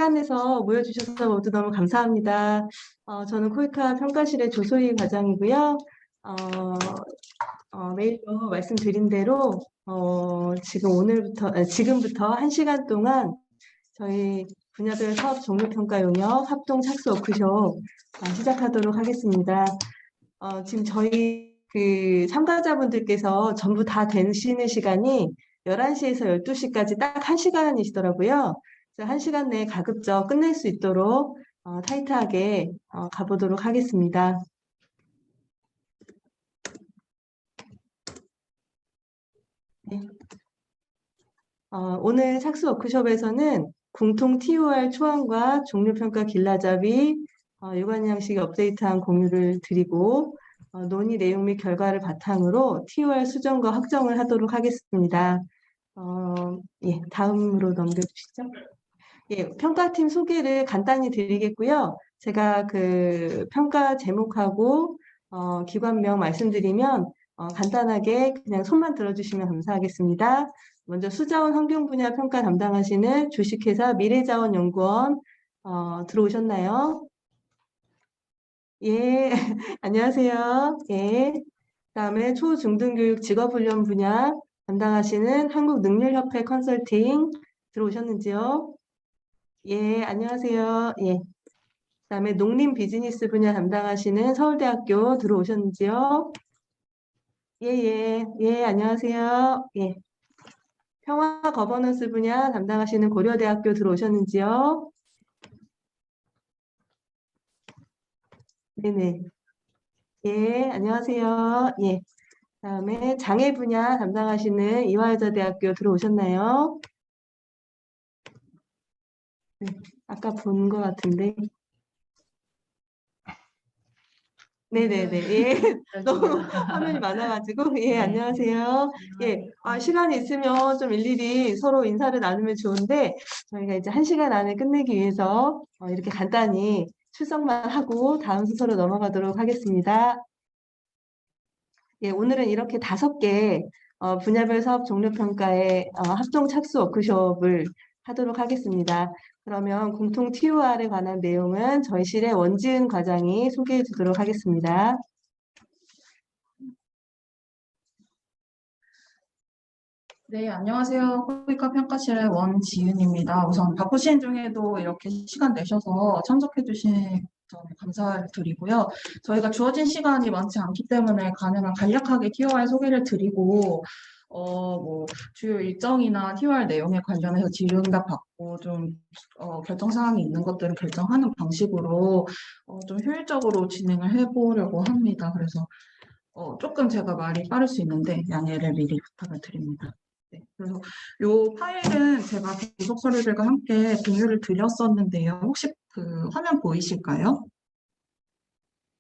시간 내서 모여주셔서 모두 너무 감사합니다. 저는 코이카 평가실의 조소희 과장이고요. 메일로 말씀드린 대로 지금부터 1시간 동안 저희 분야별 사업 종료평가 용역 합동 착수 워크숍 시작하도록 하겠습니다. 지금 저희 참가자분들께서 전부 다 되시는 시간이 11시에서 12시까지 딱 1시간이시더라고요. 그래서 1시간 내에 가급적 끝낼 수 있도록 타이트하게 가보도록 하겠습니다. 네. 오늘 착수 워크숍에서는 공통 TOR 초안과 종료평가 길라잡이, 유관 양식 업데이트한 공유를 드리고 논의 내용 및 결과를 바탕으로 TOR 수정과 확정을 하도록 하겠습니다. 예, 다음으로 넘겨주시죠. 예, 평가팀 소개를 간단히 드리겠고요. 제가 평가 제목하고 기관명 말씀드리면 간단하게 그냥 손만 들어주시면 감사하겠습니다. 먼저 수자원 환경 분야 평가 담당하시는 주식회사 미래자원연구원 들어오셨나요? 예, 안녕하세요. 예. 그다음에 초중등교육 직업훈련 분야 담당하시는 한국능률협회 컨설팅 들어오셨는지요? 예, 안녕하세요. 예. 그다음에 농림 비즈니스 분야 담당하시는 서울대학교 들어오셨는지요? 예, 예, 예, 안녕하세요. 예. 평화 거버넌스 분야 담당하시는 고려대학교 들어오셨는지요? 네네. 예, 안녕하세요. 예. 그다음에 장애 분야 담당하시는 이화여자대학교 들어오셨나요? 네, 아까 본 것 같은데. 네네네. 예. 너무 화면이 많아가지고. 예, 네. 안녕하세요. 예. 시간이 있으면 좀 일일이 서로 인사를 나누면 좋은데, 저희가 이제 1시간 안에 끝내기 위해서 이렇게 간단히 출석만 하고 다음 순서로 넘어가도록 하겠습니다. 예, 오늘은 이렇게 5개 분야별 사업 종료평가의 합동 착수 워크숍을 하도록 하겠습니다. 그러면 공통 TOR에 관한 내용은 저희 실의 원지은 과장이 소개해 주도록 하겠습니다. 네, 안녕하세요. 코이카 평가실의 원지윤입니다. 우선 바쁘신 중에도 이렇게 시간 내셔서 참석해 주신 점 감사드리고요. 저희가 주어진 시간이 많지 않기 때문에 가능한 간략하게 TOR 소개를 드리고 주요 일정이나 TOR 내용에 관련해서 질의응답 받고 결정 사항이 있는 것들은 결정하는 방식으로 좀 효율적으로 진행을 해보려고 합니다. 그래서 조금 제가 말이 빠를 수 있는데 양해를 미리 부탁을 드립니다. 네, 그래서 이 파일은 제가 부속 서류들과 함께 공유를 드렸었는데요. 혹시 화면 보이실까요?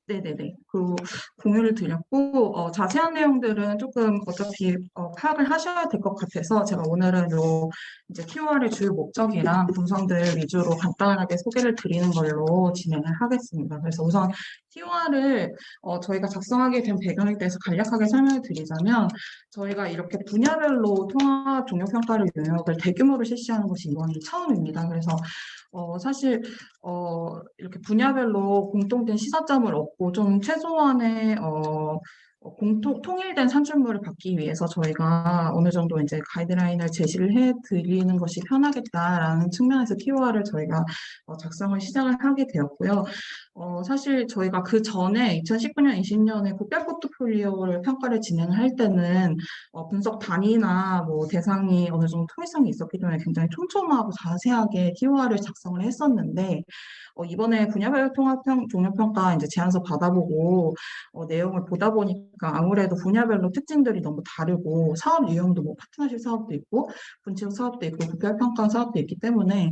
네네네. 공유를 드렸고, 자세한 내용들은 조금 어차피 파악을 하셔야 될 것 같아서 제가 오늘은 이제 TOR의 주요 목적이랑 분석들 위주로 간단하게 소개를 드리는 걸로 진행을 하겠습니다. 그래서 우선 TOR을 저희가 작성하게 된 배경에 대해서 간략하게 설명을 드리자면, 저희가 이렇게 분야별로 통합 종료평가를 용역을 대규모로 실시하는 것이 이번이 처음입니다. 그래서 사실 이렇게 분야별로 공통된 시사점을 얻고 좀 최소한의 통일된 산출물을 받기 위해서 저희가 어느 정도 이제 가이드라인을 제시를 해 드리는 것이 편하겠다라는 측면에서 TOR을 저희가 작성을 시작을 하게 되었고요. 사실 저희가 그 전에 2019년, 20년에 국별 포트폴리오를 평가를 진행을 할 때는 분석 단위나 대상이 어느 정도 통일성이 있었기 때문에 굉장히 촘촘하고 자세하게 TOR을 작성을 했었는데 이번에 분야별 종료평가 이제 제안서 받아보고 내용을 보다 보니까 아무래도 분야별로 특징들이 너무 다르고 사업 유형도 파트너십 사업도 있고 분치형 사업도 있고 국별평가 사업도 있기 때문에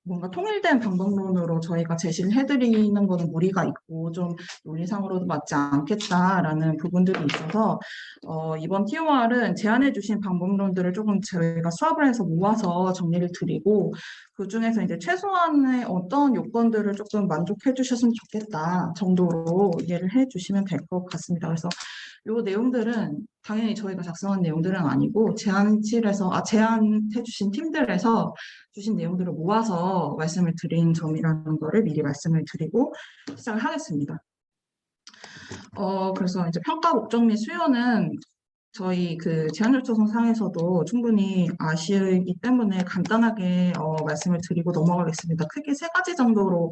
뭔가 통일된 방법론으로 저희가 제시를 해드리는 거는 무리가 있고 좀 논리상으로도 맞지 않겠다라는 부분들이 있어서 이번 TOR은 제안해 주신 방법론들을 조금 저희가 수합을 해서 모아서 정리를 드리고 그 중에서 이제 최소한의 어떤 요건들을 조금 만족해 주셨으면 좋겠다 정도로 이해를 해 주시면 될 것 같습니다. 그래서 요 내용들은 당연히 저희가 작성한 내용들은 아니고 제안해 주신 팀들에서 주신 내용들을 모아서 말씀을 드린 점이라는 거를 미리 말씀을 드리고 시작을 하겠습니다. 그래서 이제 평가 목적 및 수요는 저희 그 제안 요청서상에서도 충분히 아시기 때문에 간단하게 말씀을 드리고 넘어가겠습니다. 크게 세 가지 정도로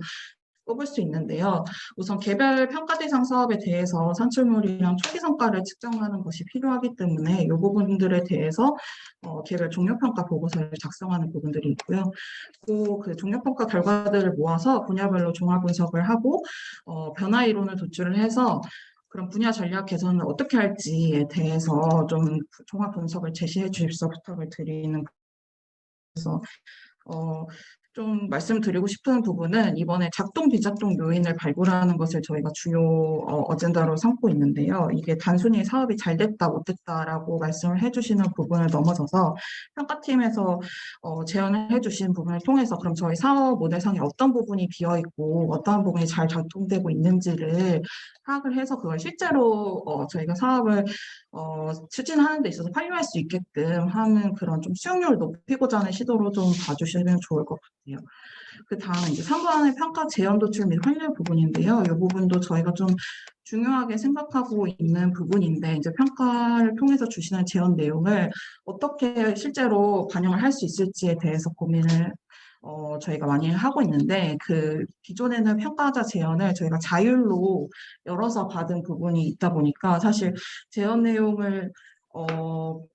꼽을 수 있는데요. 우선 개별 평가 대상 사업에 대해서 산출물이랑 초기 성과를 측정하는 것이 필요하기 때문에 이 부분들에 대해서 개별 종료평가 보고서를 작성하는 부분들이 있고요. 또 그 종료평가 결과들을 모아서 분야별로 종합 분석을 하고 변화 이론을 도출을 해서 그런 분야 전략 개선을 어떻게 할지에 대해서 좀 종합 분석을 제시해 주십사 부탁을 드리는 그래서 좀 말씀드리고 싶은 부분은 이번에 작동 비작동 요인을 발굴하는 것을 저희가 주요 어젠다로 삼고 있는데요. 이게 단순히 사업이 잘 됐다 못됐다라고 말씀을 해주시는 부분을 넘어서서 평가팀에서 제안을 해주신 부분을 통해서 그럼 저희 사업 모델상에 어떤 부분이 비어 있고 어떤 부분이 잘 작동되고 있는지를 파악을 해서 그걸 실제로 저희가 사업을 추진하는 데 있어서 활용할 수 있게끔 하는 그런 좀 수용률을 높이고자 하는 시도로 좀 봐주시면 좋을 것 같아요. 그 다음 이제 3번의 평가 제한 도출 및 환류 부분인데요. 이 부분도 저희가 좀 중요하게 생각하고 있는 부분인데 이제 평가를 통해서 주시는 제안 내용을 어떻게 실제로 반영을 할 수 있을지에 대해서 고민을 저희가 많이 하고 있는데 그 기존에는 평가자 제안을 저희가 자율로 열어서 받은 부분이 있다 보니까 사실 제안 내용을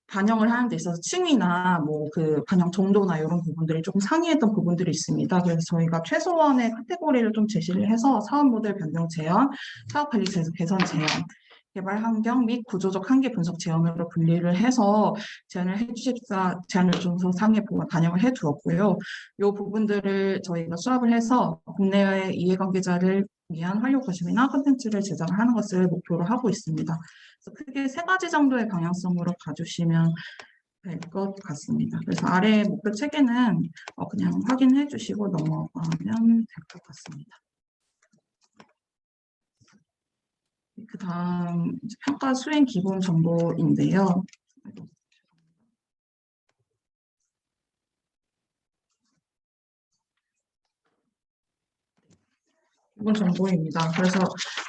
반영을 하는 데 있어서 층위나 뭐 그 반영 정도나 이런 부분들이 조금 상이했던 부분들이 있습니다. 그래서 저희가 최소한의 카테고리를 좀 제시를 해서 사업 모델 변경 제안, 사업 관리 개선 제안, 개발 환경 및 구조적 한계 분석 제안으로 분리를 해서 제안을 해주십사 제안 요청서 상에 반영을 해두었고요. 이 부분들을 저희가 수합을 해서 국내외 이해관계자를 위한 활용 거심이나 콘텐츠를 제작하는 것을 목표로 하고 있습니다. 그래서 크게 세 가지 정도의 방향성으로 봐주시면 될 것 같습니다. 그래서 아래 목표 체계는 그냥 확인해 주시고 넘어가면 될 것 같습니다. 그 다음 평가 수행 기본 정보인데요. 기본 정보입니다. 그래서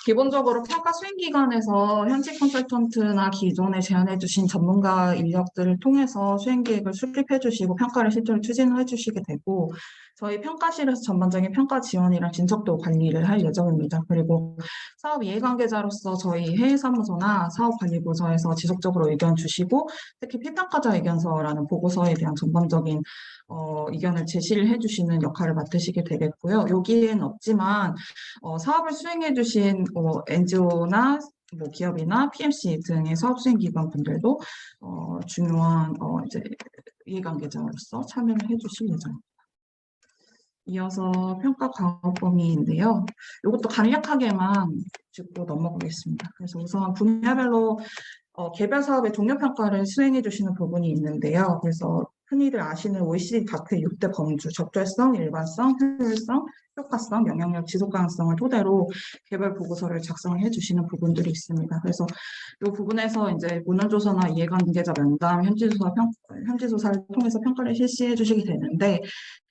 기본적으로 평가 수행 기관에서 현직 컨설턴트나 기존에 제안해 주신 전문가 인력들을 통해서 수행 계획을 수립해 주시고 평가를 실제로 추진해 주시게 되고 저희 평가실에서 전반적인 평가 지원이랑 진척도 관리를 할 예정입니다. 그리고 사업 이해관계자로서 저희 해외사무소나 사업관리부서에서 지속적으로 의견 주시고 특히 필평가자 의견서라는 보고서에 대한 전반적인 의견을 제시를 해주시는 역할을 맡으시게 되겠고요. 여기에는 없지만 사업을 수행해 주신 NGO나 뭐 기업이나 PMC 등의 사업 수행 기관 분들도 중요한 이제 이해관계자로서 참여를 해주실 예정입니다. 이어서 평가 과업 범위인데요. 이것도 간략하게만 짚고 넘어가겠습니다. 그래서 우선 분야별로 개별 사업의 종료 평가를 수행해 주시는 부분이 있는데요. 그래서 흔히들 아시는 OECD 다크의 6대 범주, 적절성, 일관성, 효율성, 효과성, 영향력, 지속 가능성을 토대로 개별 보고서를 작성해 주시는 부분들이 있습니다. 그래서 이 부분에서 이제 문헌조사나 이해관계자 면담, 현지조사를 통해서 평가를 실시해 주시게 되는데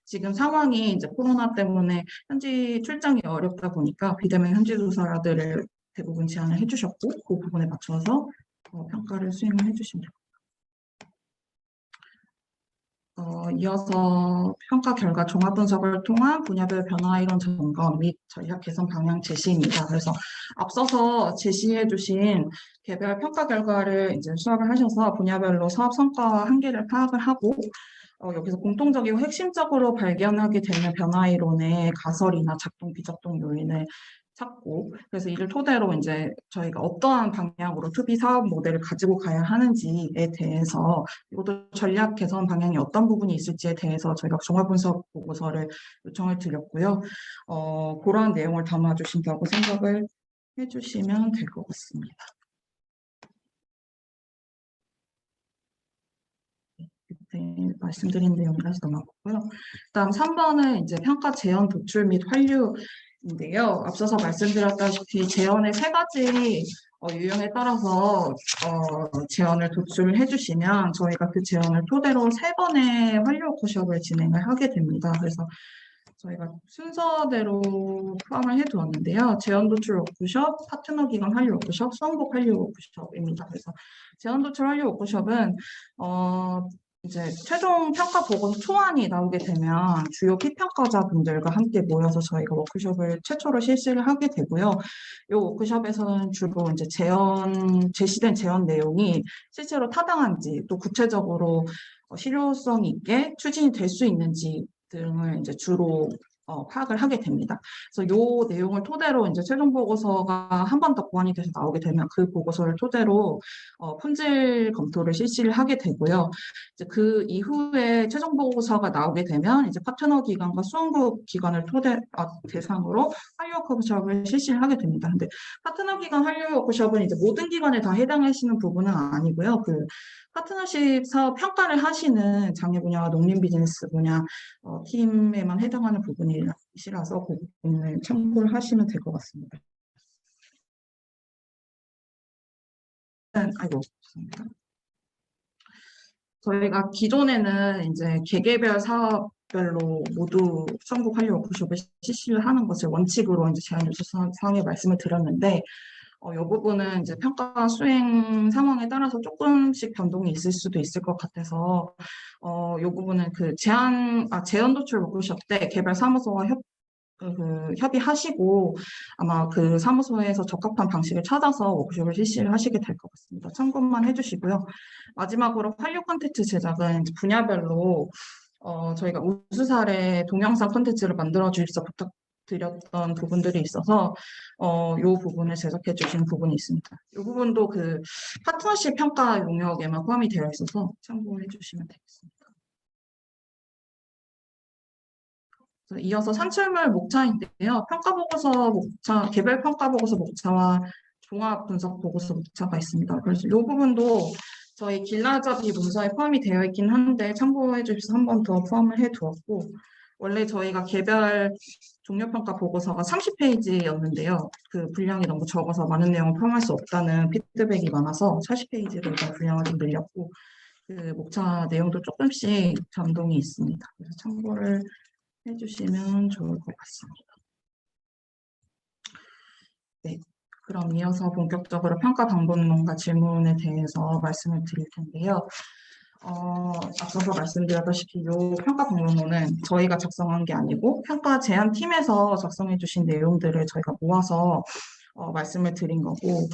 지금 상황이 이제 코로나 때문에 현지 출장이 어렵다 보니까 비대면 현지조사들을 대부분 제안을 해주셨고 그 부분에 맞춰서 평가를 수행을 해주시면 됩니다. 이어서 평가 결과 종합 분석을 통한 분야별 변화 이론 점검 및 전략 개선 방향 제시입니다. 그래서 앞서서 제시해 주신 개별 평가 결과를 이제 수합을 하셔서 분야별로 사업 성과와 한계를 파악을 하고 여기서 공통적이고 핵심적으로 발견하게 되는 변화 이론의 가설이나 작동 비작동 요인을 찾고 그래서 이를 토대로 이제 저희가 어떠한 방향으로 투비 사업 모델을 가지고 가야 하는지에 대해서 이것도 전략 개선 방향이 어떤 부분이 있을지에 대해서 저희가 종합 분석 보고서를 요청을 드렸고요. 그러한 내용을 담아주신다고 생각을 해주시면 될 것 같습니다. 네, 말씀드린 내용이라서 넘어가고요. 그다음 3번은 이제 평가 제언 도출 및 환류인데요. 앞서서 말씀드렸다시피 제언의 세 가지 유형에 따라서 제언을 도출해 주시면 저희가 그 제언을 토대로 3번의 활력 워크숍을 진행을 하게 됩니다. 그래서 저희가 순서대로 포함을 해두었는데요. 제언 도출 워크숍, 파트너 기관 활력 워크숍, 수험복 활력 워크숍입니다. 그래서 제언 도출 활력 워크숍은 이제 최종 평가 보고서 초안이 나오게 되면 주요 피평가자분들과 함께 모여서 저희가 워크숍을 최초로 실시를 하게 되고요. 이 워크숍에서는 주로 이제 제시된 제언 내용이 실제로 타당한지 또 구체적으로 실효성 있게 추진이 될 수 있는지 등을 이제 주로 파악을 하게 됩니다. 그래서 이 내용을 토대로 이제 최종 보고서가 한 번 더 보완이 돼서 나오게 되면 그 보고서를 토대로 품질 검토를 실시를 하게 되고요. 이제 그 이후에 최종 보고서가 나오게 되면 이제 파트너 기관과 수험국 기관을 대상으로 활력 워크숍을 실시를 하게 됩니다. 근데 파트너 기관 활력 워크숍은 이제 모든 기관에 다 해당하시는 부분은 아니고요. 그 파트너십 사업 평가를 하시는 장애 분야와 농림 비즈니스 분야 팀에만 해당하는 부분이시라서 그 부분을 참고를 하시면 될 것 같습니다. 아이고, 죄송합니다. 저희가 기존에는 이제 개개별 사업별로 모두 수험국 활력 워크숍을 실시를 하는 것을 원칙으로 이제 제안 요청 사항에 말씀을 드렸는데, 이 부분은 이제 평가 수행 상황에 따라서 조금씩 변동이 있을 수도 있을 것 같아서, 이 부분은 그 제언 도출 워크숍 때 개별 사무소와 협의하시고 아마 그 사무소에서 적합한 방식을 찾아서 워크숍을 실시를 하시게 될 것 같습니다. 참고만 해주시고요. 마지막으로 활력 콘텐츠 제작은 분야별로 저희가 우수 사례 동영상 콘텐츠를 만들어 주셔서 부탁드렸던 부분들이 있어서 이 부분을 제작해 주신 부분이 있습니다. 이 부분도 그 파트너십 평가 용역에만 포함이 되어 있어서 참고해 주시면 되겠습니다. 이어서 산출물 목차인데요. 평가보고서 목차, 개별 평가보고서 목차와 종합 분석 보고서 목차가 있습니다. 그래서 이 부분도 저희 길라잡이 문서에 포함이 되어 있긴 한데 참고해 주셔서 한 번 더 포함을 해 두었고, 원래 저희가 개별 종료평가 보고서가 30페이지였는데요. 그 분량이 너무 적어서 많은 내용을 포함할 수 없다는 피드백이 많아서 40페이지로 일단 분량을 좀 늘렸고, 그 목차 내용도 조금씩 변동이 있습니다. 그래서 참고를 해주시면 좋을 것 같습니다. 네, 그럼 이어서 본격적으로 평가 방법론과 질문에 대해서 말씀을 드릴 텐데요. 앞서서 말씀드렸다시피 이 평가 방법론은 저희가 작성한 게 아니고 평가 제안팀에서 작성해 주신 내용들을 저희가 모아서 말씀을 드린 거고,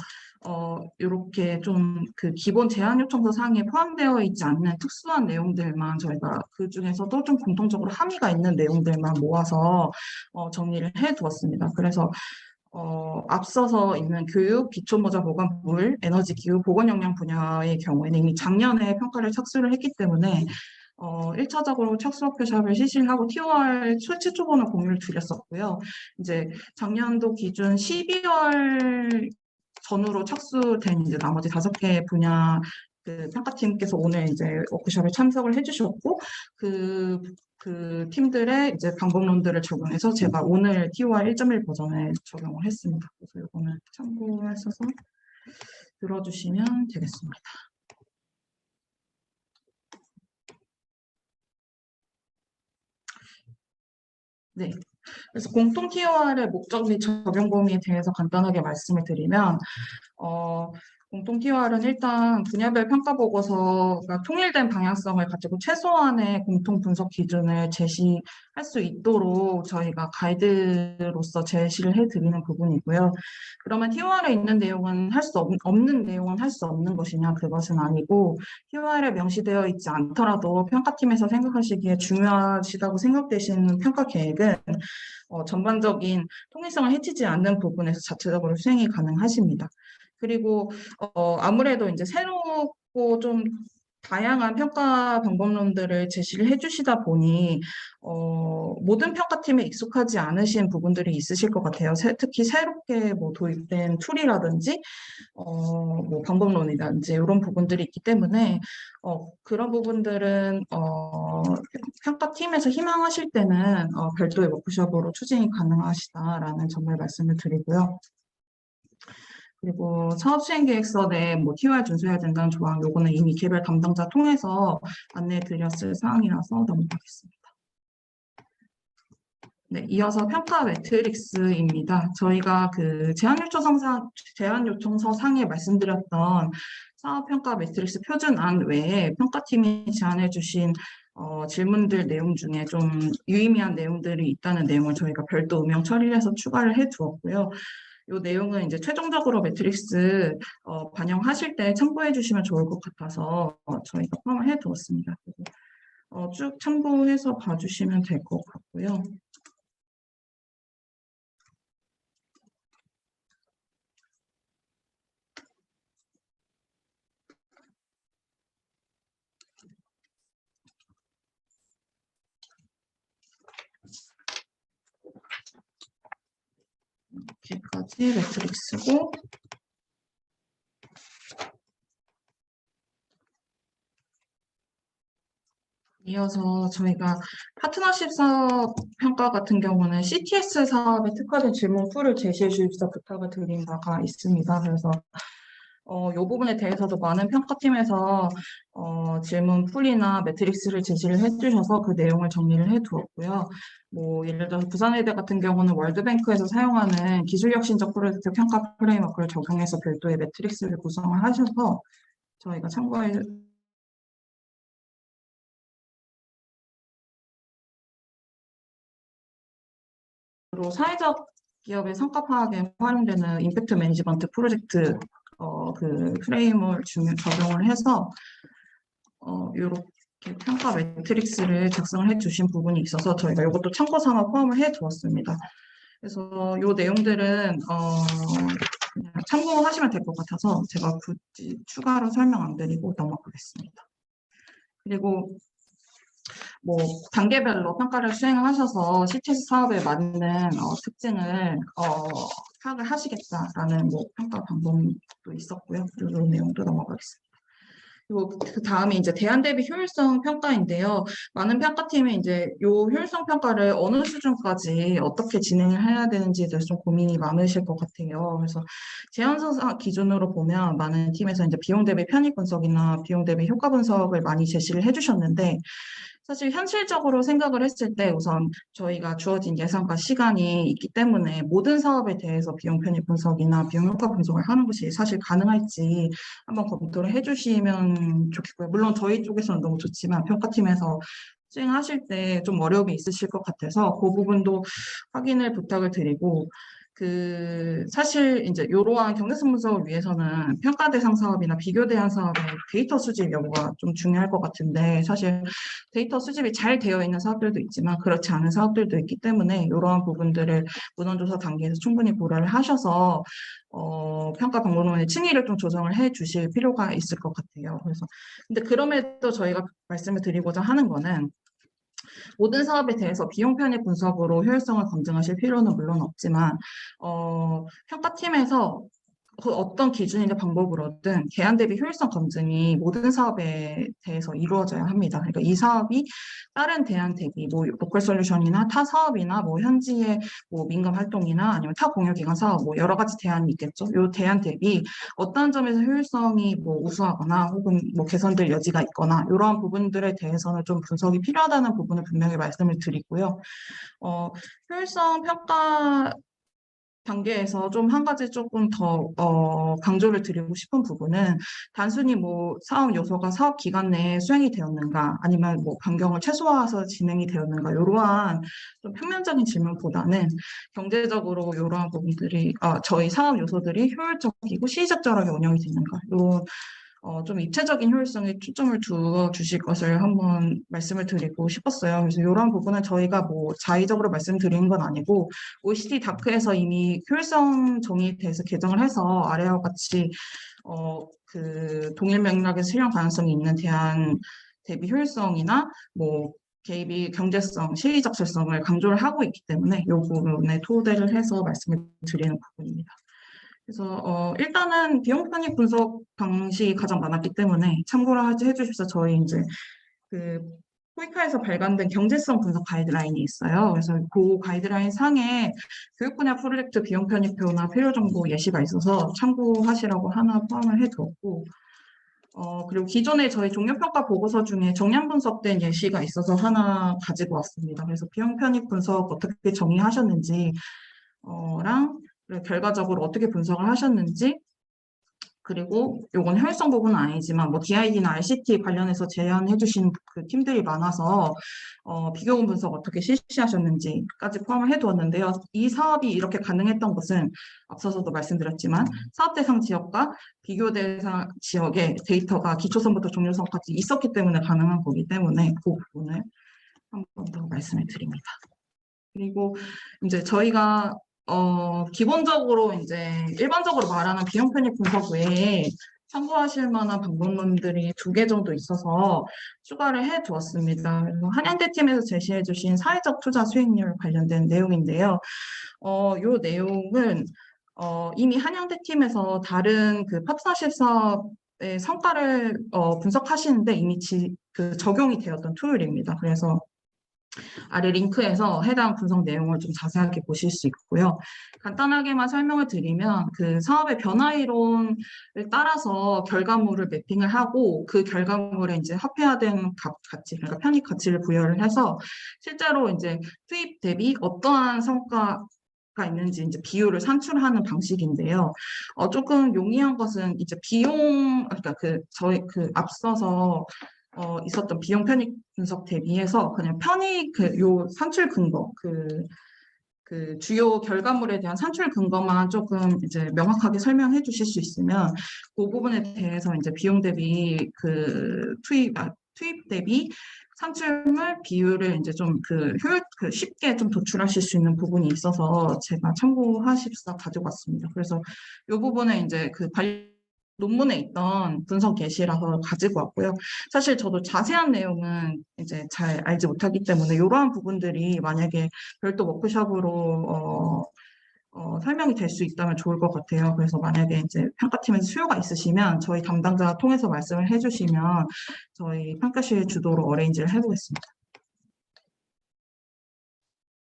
이렇게 좀 그 기본 제안 요청서 사항에 포함되어 있지 않는 특수한 내용들만 저희가 그 중에서도 좀 공통적으로 함의가 있는 내용들만 모아서 정리를 해 두었습니다. 그래서 앞서서 있는 교육, 기초모자 보건, 물, 에너지, 기후, 보건 역량 분야의 경우에는 이미 작년에 평가를 착수를 했기 때문에 1차적으로 착수 워크숍을 실시를 하고 TOR 최초 초본을 공유를 드렸었고요. 이제 작년도 기준 12월 전후로 착수된 이제 나머지 5개 분야 그 평가팀께서 오늘 이제 워크숍에 참석을 해주셨고, 그 팀들의 이제 방법론들을 적용해서 제가 오늘 TOR 1.1 버전을 적용을 했습니다. 그래서 이거는 참고하셔서 들어주시면 되겠습니다. 네. 그래서 공통 TOR의 목적 및 적용 범위에 대해서 간단하게 말씀을 드리면, 공통 TOR은 일단 분야별 평가 보고서가 통일된 방향성을 가지고 최소한의 공통 분석 기준을 제시할 수 있도록 저희가 가이드로서 제시를 해드리는 부분이고요. 그러면 TOR에 있는 내용은 없는 내용은 할 수 없는 것이냐? 그것은 아니고, TOR에 명시되어 있지 않더라도 평가팀에서 생각하시기에 중요하시다고 생각되시는 평가 계획은 전반적인 통일성을 해치지 않는 부분에서 자체적으로 수행이 가능하십니다. 그리고 아무래도 이제 새롭고 좀 다양한 평가 방법론들을 제시를 해주시다 보니 모든 평가팀에 익숙하지 않으신 부분들이 있으실 것 같아요. 특히 새롭게 뭐 도입된 툴이라든지 뭐 방법론이라든지 이런 부분들이 있기 때문에 그런 부분들은 평가팀에서 희망하실 때는 별도의 워크숍으로 추진이 가능하시다라는 점을 말씀을 드리고요. 그리고 사업 수행 계획서에 뭐 TOR 준수해야 된다는 조항, 요거는 이미 개별 담당자 통해서 안내해 드렸을 사항이라서 넘어가겠습니다. 네, 이어서 평가 매트릭스입니다. 저희가 그 제안 요청서 상에 말씀드렸던 사업평가 매트릭스 표준안 외에 평가팀이 제안해 주신 질문들 내용 중에 좀 유의미한 내용들이 있다는 내용을 저희가 별도 음영 처리해서 추가를 해 두었고요. 이 내용은 이제 최종적으로 매트릭스 반영하실 때 참고해 주시면 좋을 것 같아서 저희가 포함을 해 두었습니다. 쭉 참고해서 봐주시면 될 것 같고요. 이렇게까지 매트릭스고, 이어서 저희가 파트너십 사업 평가 같은 경우는 CTS 사업에 특화된 질문 풀을 제시해 주십사 부탁을 드린 바가 있습니다. 그래서 이 부분에 대해서도 많은 평가팀에서 질문 풀이나 매트릭스를 제시를 해주셔서 그 내용을 정리를 해두었고요. 뭐 예를 들어서 부산의대 같은 경우는 월드뱅크에서 사용하는 기술혁신적 프로젝트 평가 프레임워크를 적용해서 별도의 매트릭스를 구성을 하셔서 저희가 참고해 사회적 기업의 성과 파악에 활용되는 임팩트 매니지먼트 프로젝트 그 프레임을 적용을 해서 이렇게 평가 매트릭스를 작성을 해주신 부분이 있어서 저희가 이것도 참고 삼아 포함을 해두었습니다. 그래서 이 내용들은 그냥 참고하시면 될 것 같아서 제가 굳이 추가로 설명 안 드리고 넘어가겠습니다. 그리고 뭐 단계별로 평가를 수행하셔서 CTS 사업에 맞는 특징을 파악을 하시겠다라는 뭐 평가 방법도 있었고요. 이 내용도 넘어가겠습니다. 그리고 그 다음에 이제 대안 대비 효율성 평가인데요. 많은 평가팀이 이제 이 효율성 평가를 어느 수준까지 어떻게 진행을 해야 되는지에 대해서 좀 고민이 많으실 것 같아요. 그래서 제안서 기준으로 보면 많은 팀에서 이제 비용 대비 편익 분석이나 비용 대비 효과 분석을 많이 제시를 해주셨는데 사실 현실적으로 생각을 했을 때 우선 저희가 주어진 예산과 시간이 있기 때문에 모든 사업에 대해서 비용 편익 분석이나 비용 효과 분석을 하는 것이 사실 가능할지 한번 검토를 해주시면 좋겠고요. 물론 저희 쪽에서는 너무 좋지만 평가팀에서 수행하실 때 좀 어려움이 있으실 것 같아서 그 부분도 확인을 부탁을 드리고 사실 이제 이러한 경제성 분석을 위해서는 평가 대상 사업이나 비교 대상 사업의 데이터 수집 여부가 좀 중요할 것 같은데 사실 데이터 수집이 잘 되어 있는 사업들도 있지만 그렇지 않은 사업들도 있기 때문에 이러한 부분들을 문헌조사 단계에서 충분히 고려를 하셔서 평가 방법론의 층위를 좀 조정을 해 주실 필요가 있을 것 같아요. 그래서 근데 그럼에도 저희가 말씀을 드리고자 하는 거는 모든 사업에 대해서 비용 편익 분석으로 효율성을 검증하실 필요는 물론 없지만 평가팀에서 그 어떤 기준이나 방법으로든 개안 대비 효율성 검증이 모든 사업에 대해서 이루어져야 합니다. 그러니까 이 사업이 다른 대안 대비 뭐 로컬 솔루션이나 타 사업이나 뭐 현지의 뭐 민간 활동이나 아니면 타 공유기관 사업 뭐 여러 가지 대안이 있겠죠. 이 대안 대비 어떤 점에서 효율성이 뭐 우수하거나 혹은 뭐 개선될 여지가 있거나 이러한 부분들에 대해서는 좀 분석이 필요하다는 부분을 분명히 말씀을 드리고요. 효율성 평가 단계에서 좀 한 가지 조금 더 강조를 드리고 싶은 부분은 단순히 뭐 사업 요소가 사업 기간 내에 수행이 되었는가 아니면 뭐 변경을 최소화해서 진행이 되었는가 이러한 좀 평면적인 질문보다는 경제적으로 이러한 부분들이 저희 사업 요소들이 효율적이고 시의적절하게 운영이 되는가 이런 좀 입체적인 효율성에 초점을 두어 주실 것을 한번 말씀을 드리고 싶었어요. 그래서 이런 부분은 저희가 뭐 자의적으로 말씀드리는 건 아니고 OECD 다크에서 이미 효율성 정의에 대해서 개정을 해서 아래와 같이 그 동일 맥락의 수령 가능성이 있는 대안 대비 효율성이나 뭐 개입이 경제성, 시의적절성을 강조를 하고 있기 때문에 이 부분에 토대를 해서 말씀을 드리는 부분입니다. 그래서 일단은 비용 편익 분석 방식이 가장 많았기 때문에 참고를 해주십시오. 저희 이제 그 토이카에서 발간된 경제성 분석 가이드라인이 있어요. 그래서 그 가이드라인 상에 교육 분야 프로젝트 비용 편입표나 필요 정보 예시가 있어서 참고하시라고 하나 포함을 해두었고, 그리고 기존에 저희 종료평가 보고서 중에 정량 분석된 예시가 있어서 하나 가지고 왔습니다. 그래서 비용 편입 분석 어떻게 정의하셨는지, 그리고 결과적으로 어떻게 분석을 하셨는지, 그리고 요건 효율성 부분은 아니지만 뭐 DID나 RCT 관련해서 제안해 주신 그 팀들이 많아서 비교금 분석 어떻게 실시하셨는지까지 포함을 해두었는데요. 이 사업이 이렇게 가능했던 것은 앞서서도 말씀드렸지만 사업 대상 지역과 비교 대상 지역의 데이터가 기초선부터 종료선까지 있었기 때문에 가능한 거기 때문에 그 부분을 한 번 더 말씀을 드립니다. 그리고 이제 저희가 기본적으로 이제 일반적으로 말하는 비용 편입 분석 외에 참고하실 만한 방법론들이 2개 정도 있어서 추가를 해 두었습니다. 그래서 한양대 팀에서 제시해 주신 사회적 투자 수익률 관련된 내용인데요. 요 내용은 이미 한양대 팀에서 다른 그 파트너십 사업의 성과를 분석하시는데 이미 그 적용이 되었던 툴입니다. 그래서 아래 링크에서 해당 분석 내용을 좀 자세하게 보실 수 있고요. 간단하게만 설명을 드리면 그 사업의 변화 이론을 따라서 결과물을 매핑을 하고 그 결과물에 이제 합해화된 가치, 그러니까 편입 가치를 부여를 해서 실제로 이제 투입 대비 어떠한 성과가 있는지 이제 비율을 산출하는 방식인데요. 조금 용이한 것은 이제 비용, 그러니까 저희 앞서서 있었던 비용 편익 분석 대비해서 그냥 요 산출 근거, 그 주요 결과물에 대한 산출 근거만 조금 이제 명확하게 설명해 주실 수 있으면 그 부분에 대해서 이제 비용 대비 투입 대비 산출물 비율을 이제 좀 쉽게 좀 도출하실 수 있는 부분이 있어서 제가 참고하십사 가지고 왔습니다. 그래서 이 부분은 이제 논문에 있던 분석 예시라서 가지고 왔고요. 사실 저도 자세한 내용은 이제 잘 알지 못하기 때문에 이러한 부분들이 만약에 별도 워크숍으로 설명이 될 수 있다면 좋을 것 같아요. 그래서 만약에 이제 평가팀에서 수요가 있으시면 저희 담당자 통해서 말씀을 해주시면 저희 평가실 주도로 어레인지를 해보겠습니다.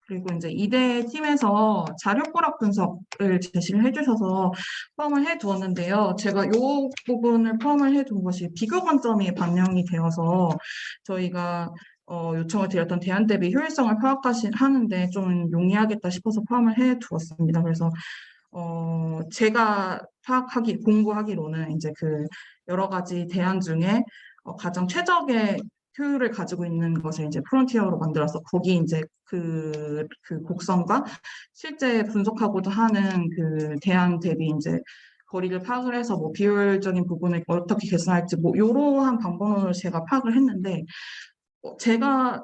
그리고 이제 이대 팀에서 자료 꼬락 분석을 제시를 해주셔서 포함을 해두었는데요. 제가 이 부분을 포함을 해둔 것이 비교 관점이 반영이 되어서 저희가 요청을 드렸던 대안 대비 효율성을 파악하는데 좀 용이하겠다 싶어서 포함을 해두었습니다. 그래서 제가 공부하기로는 이제 여러 가지 대안 중에 가장 최적의 효율을 가지고 있는 것을 이제 프론티어로 만들어서 거기 이제 그 곡선과 실제 분석하고자 하는 그 대안 대비 이제 거리를 파악을 해서 뭐 비율적인 부분을 어떻게 계산할지 뭐 이러한 방법론을 제가 파악을 했는데 제가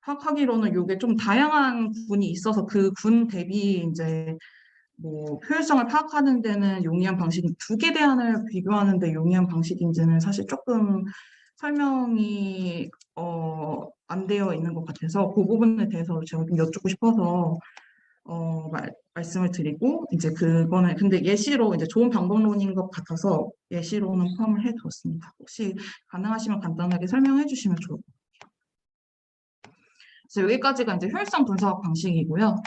파악하기로는 이게 좀 다양한 부분이 있어서 그 군 대비 이제 뭐 효율성을 파악하는 데는 용이한 방식이 2개 대안을 비교하는 데 용이한 방식인지는 사실 조금 설명이 안 되어 있는 것 같아서 그 부분에 대해서 제가 좀 여쭙고 싶어서 말씀을 드리고 이제 그거는 근데 예시로 이제 좋은 방법론인 것 같아서 예시로는 포함을 해두었습니다. 혹시 가능하시면 간단하게 설명해 주시면 좋을 것 같아요. 그래서 여기까지가 이제 효율성 분석 방식이고요.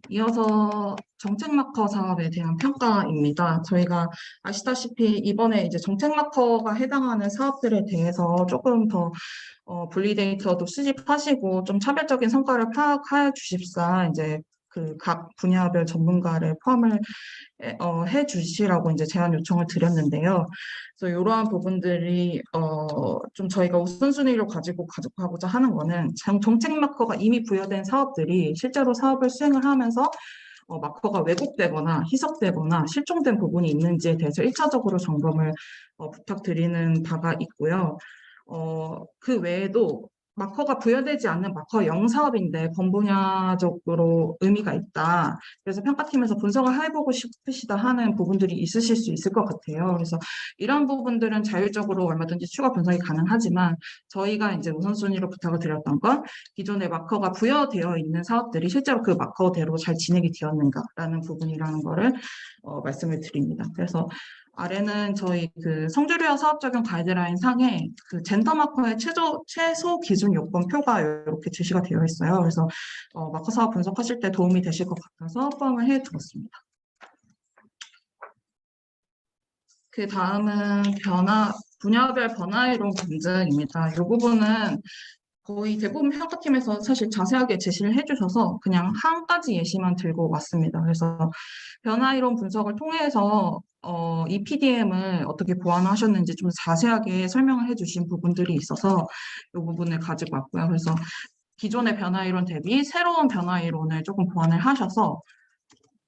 이어서 정책 마커 사업에 대한 평가입니다. 저희가 아시다시피 이번에 이제 정책 마커가 해당하는 사업들에 대해서 조금 더 분리 데이터도 수집하시고 좀 차별적인 성과를 파악해 주십사 이제 각 분야별 전문가를 포함을 해 주시라고 이제 제안 요청을 드렸는데요. 그래서 이러한 부분들이 좀 저희가 우선순위로 가져가고자 하는 거는 정책 마커가 이미 부여된 사업들이 실제로 사업을 수행을 하면서 마커가 왜곡되거나 희석되거나 실종된 부분이 있는지에 대해서 1차적으로 점검을 부탁드리는 바가 있고요. 그 외에도 마커가 부여되지 않는 마커 0 사업인데 범분야적으로 의미가 있다. 그래서 평가팀에서 분석을 해보고 싶으시다 하는 부분들이 있으실 수 있을 것 같아요. 그래서 이런 부분들은 자율적으로 얼마든지 추가 분석이 가능하지만 저희가 이제 우선순위로 부탁을 드렸던 건 기존에 마커가 부여되어 있는 사업들이 실제로 그 마커대로 잘 진행이 되었는가라는 부분이라는 거를 말씀을 드립니다. 그래서 아래는 저희 그 성주류어 사업 적용 가이드라인 상에 그 젠더 마커의 최소 기준 요건표가 이렇게 제시가 되어 있어요. 그래서 마커 사업 분석하실 때 도움이 되실 것 같아서 포함을 해 두었습니다. 그 다음은 분야별 변화이론 검증입니다. 이 부분은 거의 대부분 평가팀에서 사실 자세하게 제시를 해주셔서 그냥 한 가지 예시만 들고 왔습니다. 그래서 변화이론 분석을 통해서 이 PDM을 어떻게 보완하셨는지 좀 자세하게 설명을 해주신 부분들이 있어서 이 부분을 가지고 왔고요. 그래서 기존의 변화이론 대비 새로운 변화이론을 조금 보완을 하셔서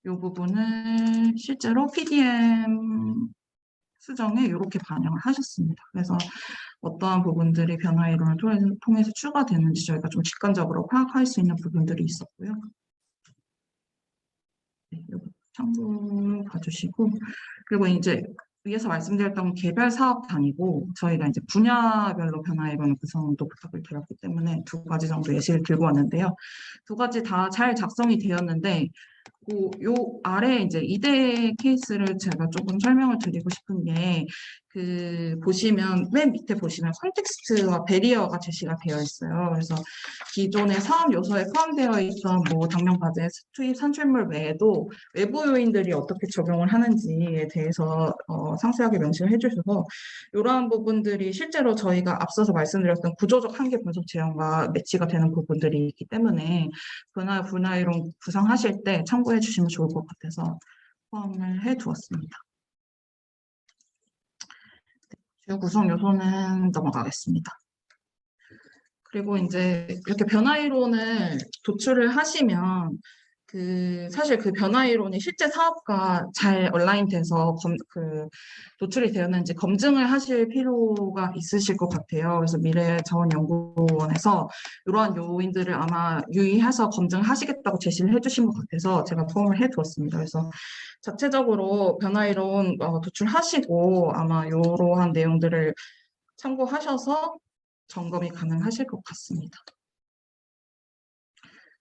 이 부분을 실제로 PDM 수정에 이렇게 반영을 하셨습니다. 그래서 어떠한 부분들이 변화 이론을 통해서 추가되는지 저희가 좀 직관적으로 파악할 수 있는 부분들이 있었고요. 네, 이거 참고 봐주시고, 그리고 이제 위에서 말씀드렸던 개별 사업 단위고 저희가 이제 분야별로 변화 이론 구성도 부탁을 드렸기 때문에 두 가지 정도 예시를 들고 왔는데요. 두 가지 다 잘 작성이 되었는데 요 아래 이제 이대 케이스를 제가 조금 설명을 드리고 싶은 게 보시면 맨 밑에 보시면 컨텍스트와 베리어가 제시가 되어 있어요. 그래서 기존의 사업 요소에 포함되어 있던 뭐 당면 과제, 투입 산출물 외에도 외부 요인들이 어떻게 적용을 하는지에 대해서 상세하게 명시를 해주셔서 이러한 부분들이 실제로 저희가 앞서서 말씀드렸던 구조적 한계 분석 제형과 매치가 되는 부분들이 있기 때문에 분화 이론 구성하실 때 참고해 주시면 좋을 것 같아서 포함을 해 두었습니다. 주요 구성 요소는 넘어가겠습니다. 그리고 이제 이렇게 변화 이론을 도출을 하시면 사실 그 변화 이론이 실제 사업과 잘 얼라인돼서 도출이 되었는지 검증을 하실 필요가 있으실 것 같아요. 그래서 미래자원연구원에서 이러한 요인들을 아마 유의해서 검증하시겠다고 제시를 해주신 것 같아서 제가 포함을 해두었습니다. 그래서 자체적으로 변화 이론 도출하시고 아마 이러한 내용들을 참고하셔서 점검이 가능하실 것 같습니다.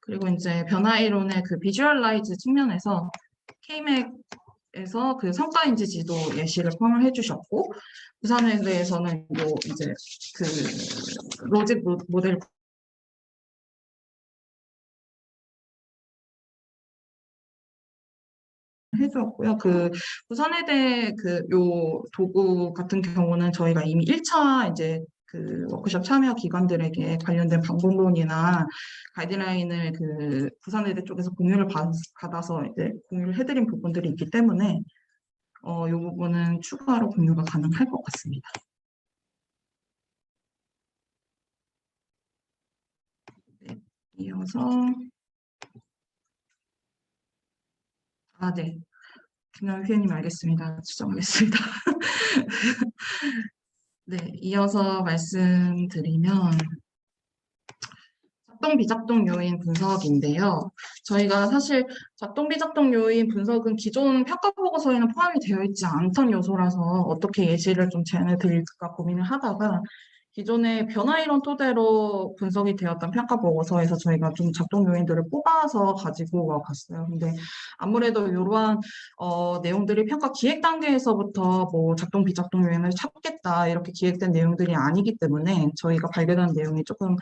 그리고 이제 변화 이론의 그 비주얼라이즈 측면에서 K맥에서 그 성과인지 지도 예시를 포함을 해주셨고, 부산에 대해서는 이제 그 로직 모델 해주었고요. 부산해대 요 도구 같은 경우는 저희가 이미 1차 이제 워크숍 참여 기관들에게 관련된 방법론이나 가이드라인을 부산해대 쪽에서 공유를 받아서 이제 공유를 해드린 부분들이 있기 때문에 이 부분은 추가로 공유가 가능할 것 같습니다. 네, 이어서 네. 김영 위원님 알겠습니다. 추정하겠습니다. 네, 이어서 말씀드리면 작동 비작동 요인 분석인데요. 저희가 사실 작동 비작동 요인 분석은 기존 평가 보고서에는 포함이 되어 있지 않던 요소라서 어떻게 예시를 좀 제안해드릴까 고민을 하다가 기존의 변화 이론 토대로 분석이 되었던 평가 보고서에서 저희가 좀 작동 요인들을 뽑아서 가지고 와봤어요. 근데 아무래도 이러한 내용들이 평가 기획 단계에서부터 뭐 작동 비작동 요인을 찾겠다 이렇게 기획된 내용들이 아니기 때문에 저희가 발견한 내용이 조금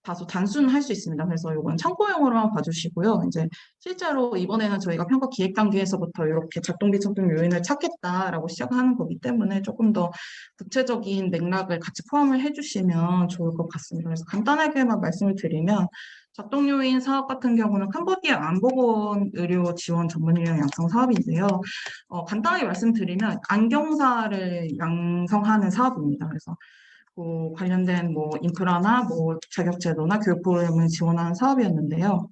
다소 단순할 수 있습니다. 그래서 이건 참고용으로만 봐주시고요. 이제 실제로 이번에는 저희가 평가 기획 단계에서부터 이렇게 작동 비작동 요인을 찾겠다라고 시작하는 거기 때문에 조금 더 구체적인 맥락을 같이 포함을 해주시면 좋을 것 같습니다. 그래서 간단하게만 말씀을 드리면 작동 요인 사업 같은 경우는 캄보디아 안보건 의료 지원 전문 인력 양성 사업인데요. 간단하게 말씀드리면 안경사를 양성하는 사업입니다. 그래서 관련된 뭐 인프라나 뭐 자격제도나 교육 프로그램을 지원하는 사업이었는데요.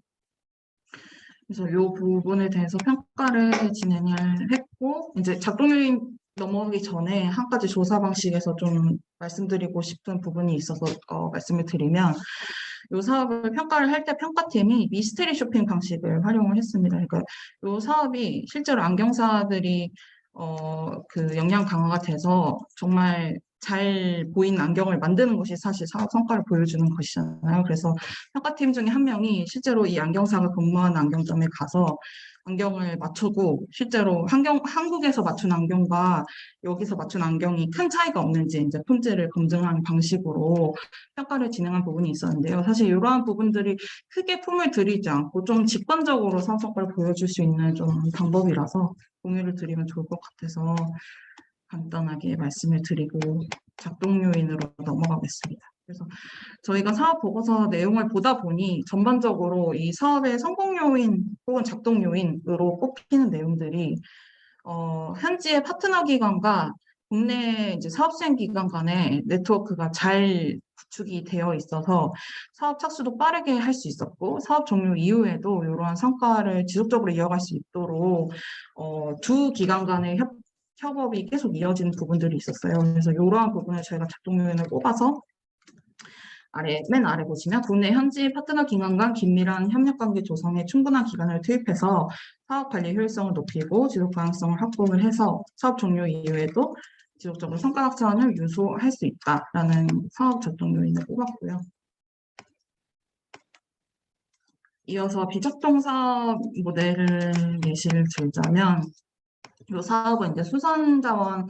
그래서 이 부분에 대해서 평가를 진행을 했고 이제 작동 요인 넘어가기 전에 한 가지 조사 방식에서 좀 말씀드리고 싶은 부분이 있어서 말씀을 드리면 이 사업을 평가를 할 때 평가팀이 미스테리 쇼핑 방식을 활용을 했습니다. 그러니까 이 사업이 실제로 안경사들이 역량 강화가 돼서 정말 잘 보이는 안경을 만드는 것이 사실 사업 성과를 보여주는 것이잖아요. 그래서 평가팀 중에 한 명이 실제로 이 안경사가 근무하는 안경점에 가서 안경을 맞추고 실제로 한국에서 맞춘 안경과 여기서 맞춘 안경이 큰 차이가 없는지 이제 품질을 검증하는 방식으로 평가를 진행한 부분이 있었는데요. 사실 이러한 부분들이 크게 품을 들이지 않고 좀 직관적으로 사업 성과를 보여줄 수 있는 좀 방법이라서 공유를 드리면 좋을 것 같아서 간단하게 말씀을 드리고 작동 요인으로 넘어가겠습니다. 그래서 저희가 사업 보고서 내용을 보다 보니 전반적으로 이 사업의 성공 요인 혹은 작동 요인으로 꼽히는 내용들이 현지의 파트너 기관과 국내 이제 사업 수행 기관 간의 네트워크가 잘 구축이 되어 있어서 사업 착수도 빠르게 할 수 있었고 사업 종료 이후에도 이러한 성과를 지속적으로 이어갈 수 있도록 두 기관 간의 협업이 계속 이어지는 부분들이 있었어요. 그래서 이러한 부분을 저희가 작동 요인을 꼽아서 맨 아래 보시면 국내 현지 파트너 기관 간 긴밀한 협력관계 조성에 충분한 기간을 투입해서 사업 관리 효율성을 높이고 지속 가능성을 확보를 해서 사업 종료 이후에도 지속적으로 성과 확산을 유소할 수 있다라는 사업 작동 요인을 꼽았고요. 이어서 비작동 사업 모델을 예시를 들자면 이 사업은 이제 수선자원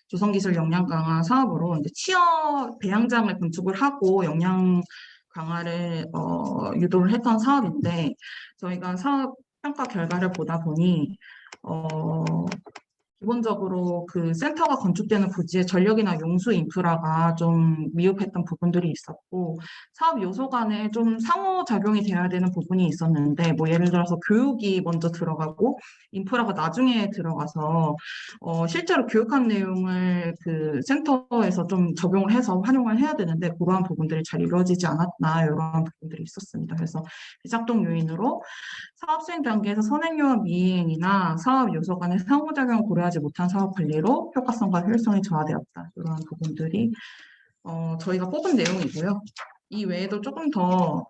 조성기술 역량 강화 사업으로 이제 취업 배양장을 건축을 하고 역량 강화를 유도를 했던 사업인데 저희가 사업 평가 결과를 보다 보니 기본적으로 그 센터가 건축되는 부지의 전력이나 용수 인프라가 좀 미흡했던 부분들이 있었고 사업 요소 간에 좀 상호작용이 돼야 되는 부분이 있었는데 뭐 예를 들어서 교육이 먼저 들어가고 인프라가 나중에 들어가서 실제로 교육한 내용을 그 센터에서 좀 적용을 해서 활용을 해야 되는데 그러한 부분들이 잘 이루어지지 않았나 이런 부분들이 있었습니다. 그래서 비작동 요인으로 사업 수행 단계에서 선행요원 미행이나 사업 요소 간의 상호작용을 고려하지 못한 사업 관리로 효과성과 효율성이 저하되었다. 이런 부분들이 저희가 뽑은 내용이고요. 이 외에도 조금 더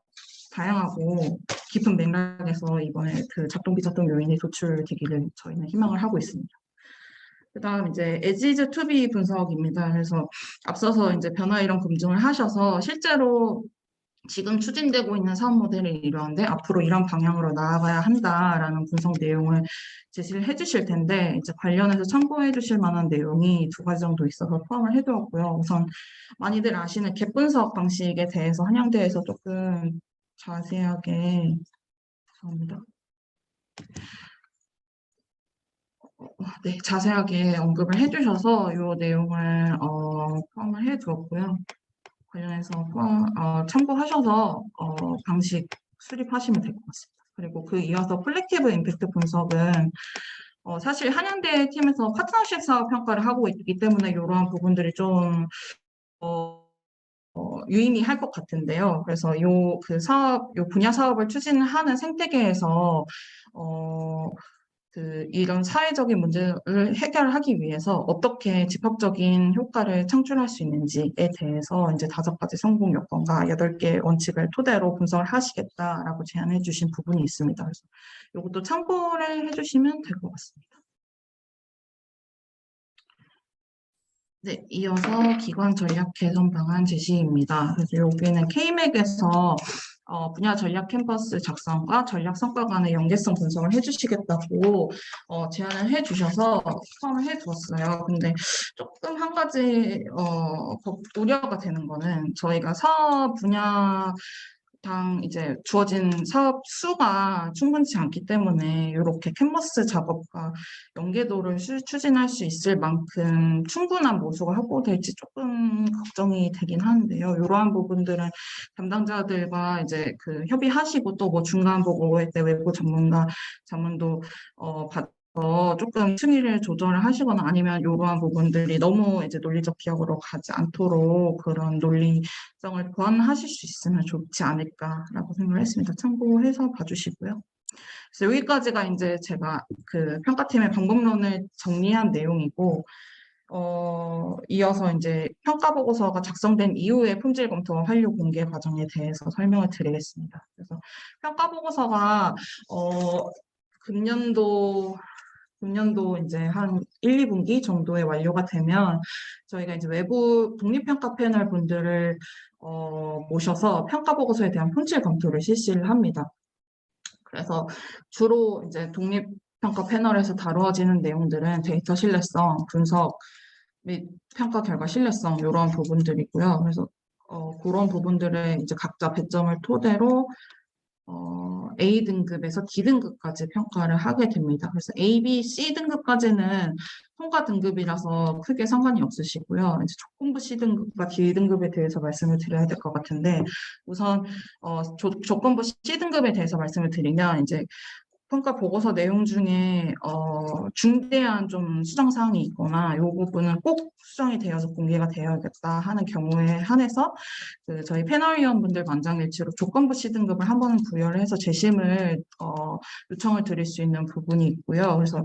다양하고 깊은 맥락에서 이번에 그 작동 비작동 요인이 도출되기를 저희는 희망을 하고 있습니다. 그다음 이제 as to be 분석입니다. 그래서 앞서서 이제 변화 이론 검증을 하셔서 실제로 지금 추진되고 있는 사업 모델이 이러한데 앞으로 이런 방향으로 나아가야 한다라는 분석 내용을 제시를 해주실 텐데 이제 관련해서 참고해 주실 만한 내용이 두 가지 정도 있어서 포함을 해두었고요. 우선 많이들 아시는 갭 분석 방식에 대해서 한양대에서 조금 자세하게 죄송합니다. 네, 자세하게 언급을 해주셔서 이 내용을 포함을 해두었고요. 관련해서 참고하셔서 방식 수립하시면 될 것 같습니다. 그리고 그 이어서 콜렉티브 임팩트 분석은 사실 한양대 팀에서 파트너십 사업 평가를 하고 있기 때문에 이러한 부분들이 좀 유의미할 것 같은데요. 그래서 요 분야 사업을 추진하는 생태계에서 이런 사회적인 문제를 해결하기 위해서 어떻게 집합적인 효과를 창출할 수 있는지에 대해서 이제 5가지 성공 요건과 8개 원칙을 토대로 분석을 하시겠다라고 제안해 주신 부분이 있습니다. 그래서 이것도 참고를 해주시면 될 것 같습니다. 네, 이어서 기관 전략 개선 방안 제시입니다. 그래서 여기는 K맥에서 분야 전략 캔버스 작성과 전략 성과 간의 연계성 분석을 해주시겠다고 제안을 해주셔서 포함을 해두었어요. 근데 조금 한 가지 우려가 되는 거는 저희가 사업 분야 당 이제 주어진 사업 수가 충분치 않기 때문에 이렇게 캔버스 작업과 연계도를 추진할 수 있을 만큼 충분한 모수가 확보될지 조금 걱정이 되긴 하는데요. 이러한 부분들은 담당자들과 이제 그 협의하시고 또 뭐 중간 보고회 때 외부 전문가 자문도 조금 순위를 조절을 하시거나 아니면 이러한 부분들이 너무 이제 논리적 기억으로 가지 않도록 그런 논리성을 보완하실 수 있으면 좋지 않을까라고 생각을 했습니다. 참고해서 봐주시고요. 그래서 여기까지가 이제 제가 그 평가팀의 방법론을 정리한 내용이고, 이어서 이제 평가 보고서가 작성된 이후에 품질 검토와 환류 공개 과정에 대해서 설명을 드리겠습니다. 그래서 평가 보고서가 금년도 금년도 이제 한 1, 2분기 정도에 완료가 되면 저희가 이제 외부 독립평가 패널 분들을 모셔서 평가 보고서에 대한 품질 검토를 실시를 합니다. 그래서 주로 이제 독립평가 패널에서 다루어지는 내용들은 데이터 신뢰성, 분석 및 평가 결과 신뢰성 이런 부분들이고요. 그래서 그런 부분들을 이제 각자 배점을 토대로 A 등급에서 D 등급까지 평가를 하게 됩니다. 그래서 A, B, C 등급까지는 통과 등급이라서 크게 상관이 없으시고요. 이제 조건부 C 등급과 D 등급에 대해서 말씀을 드려야 될 것 같은데 우선 조건부 C 등급에 대해서 말씀을 드리면 이제 평가 보고서 내용 중에 중대한 좀 수정 사항이 있거나 이 부분은 꼭 수정이 되어서 공개가 되어야겠다 하는 경우에 한해서 저희 패널위원분들 만장일치로 조건부 C 등급을 한 번은 부여를 해서 재심을 요청을 드릴 수 있는 부분이 있고요. 그래서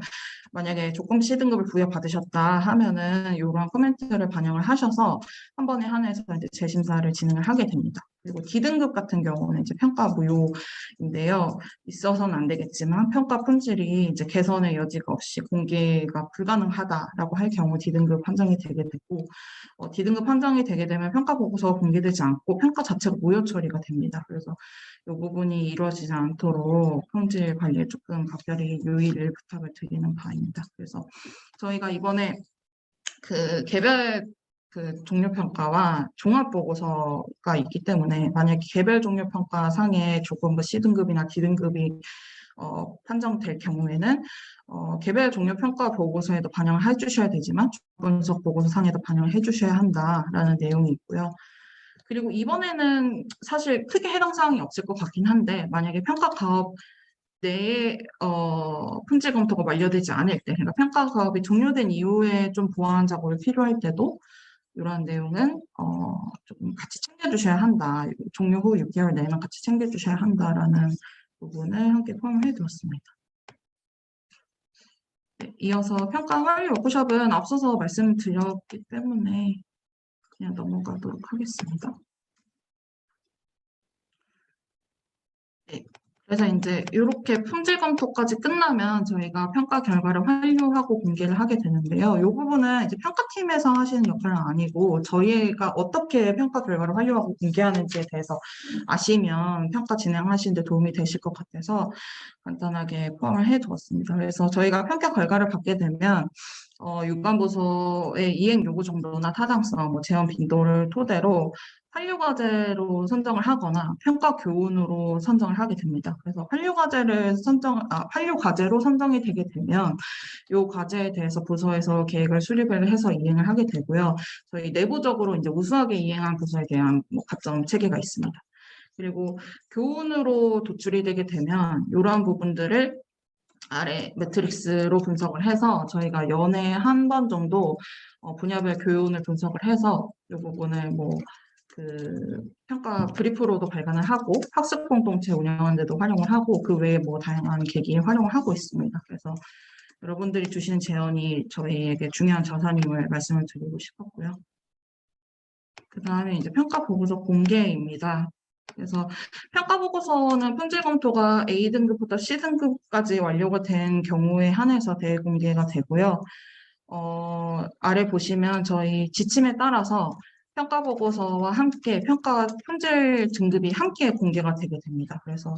만약에 조건부 C 등급을 부여받으셨다 하면은 이러한 코멘트를 반영을 하셔서 한 번에 한해서 이제 재심사를 진행을 하게 됩니다. 그리고 D등급 같은 경우는 이제 평가 무효인데요. 있어서는 안 되겠지만 평가 품질이 이제 개선의 여지가 없이 공개가 불가능하다라고 할 경우 D등급 판정이 되게 되고 D등급 판정이 되게 되면 평가 보고서가 공개되지 않고 평가 자체가 무효 처리가 됩니다. 그래서 이 부분이 이루어지지 않도록 품질 관리에 조금 각별히 유의를 부탁을 드리는 바입니다. 그래서 저희가 이번에 개별 종료평가와 종합보고서가 있기 때문에 만약에 개별 종료평가 상에 조건부 C등급이나 D등급이 판정될 경우에는 개별 종료평가 보고서에도 반영을 해주셔야 되지만 분석 보고서 상에도 반영을 해주셔야 한다라는 내용이 있고요. 그리고 이번에는 사실 크게 해당 사항이 없을 것 같긴 한데 만약에 평가 가업 내에 품질 검토가 완료되지 않을 때, 그러니까 평가 가업이 종료된 이후에 좀 보완 작업이 필요할 때도 이러한 내용은 조금 같이 챙겨주셔야 한다. 종료 후 6개월 내에는 같이 챙겨주셔야 한다라는 부분을 함께 포함을 해두었습니다. 네, 이어서 평가 완료 워크숍은 앞서서 말씀드렸기 때문에 그냥 넘어가도록 하겠습니다. 네. 그래서 이제 이렇게 품질 검토까지 끝나면 저희가 평가 결과를 완료하고 공개를 하게 되는데요. 이 부분은 이제 평가팀에서 하시는 역할은 아니고 저희가 어떻게 평가 결과를 완료하고 공개하는지에 대해서 아시면 평가 진행하시는 데 도움이 되실 것 같아서 간단하게 포함을 해두었습니다. 그래서 저희가 평가 결과를 받게 되면 유관부서의 이행 요구 정도나 타당성, 재원 빈도를 토대로 한류 과제로 선정을 하거나 평가 교훈으로 선정을 하게 됩니다. 그래서 한류 과제로 선정이 되게 되면 이 과제에 대해서 부서에서 계획을 수립을 해서 이행을 하게 되고요. 저희 내부적으로 이제 우수하게 이행한 부서에 대한 가점 체계가 있습니다. 그리고 교훈으로 도출이 되게 되면 이러한 부분들을 아래 매트릭스로 분석을 해서 저희가 연에 한 번 정도 분야별 교훈을 분석을 해서 이 부분을 평가 브리프로도 발간을 하고 학습 공동체 운영하는 데도 활용을 하고 그 외에 다양한 계기에 활용을 하고 있습니다. 그래서 여러분들이 주시는 제언이 저희에게 중요한 자산임을 말씀을 드리고 싶었고요. 그 다음에 이제 평가 보고서 공개입니다. 그래서 평가 보고서는 품질 검토가 A등급부터 C등급까지 완료가 된 경우에 한해서 대공개가 되고요. 아래 보시면 저희 지침에 따라서 평가 보고서와 함께 평가 품질 등급이 함께 공개가 되게 됩니다. 그래서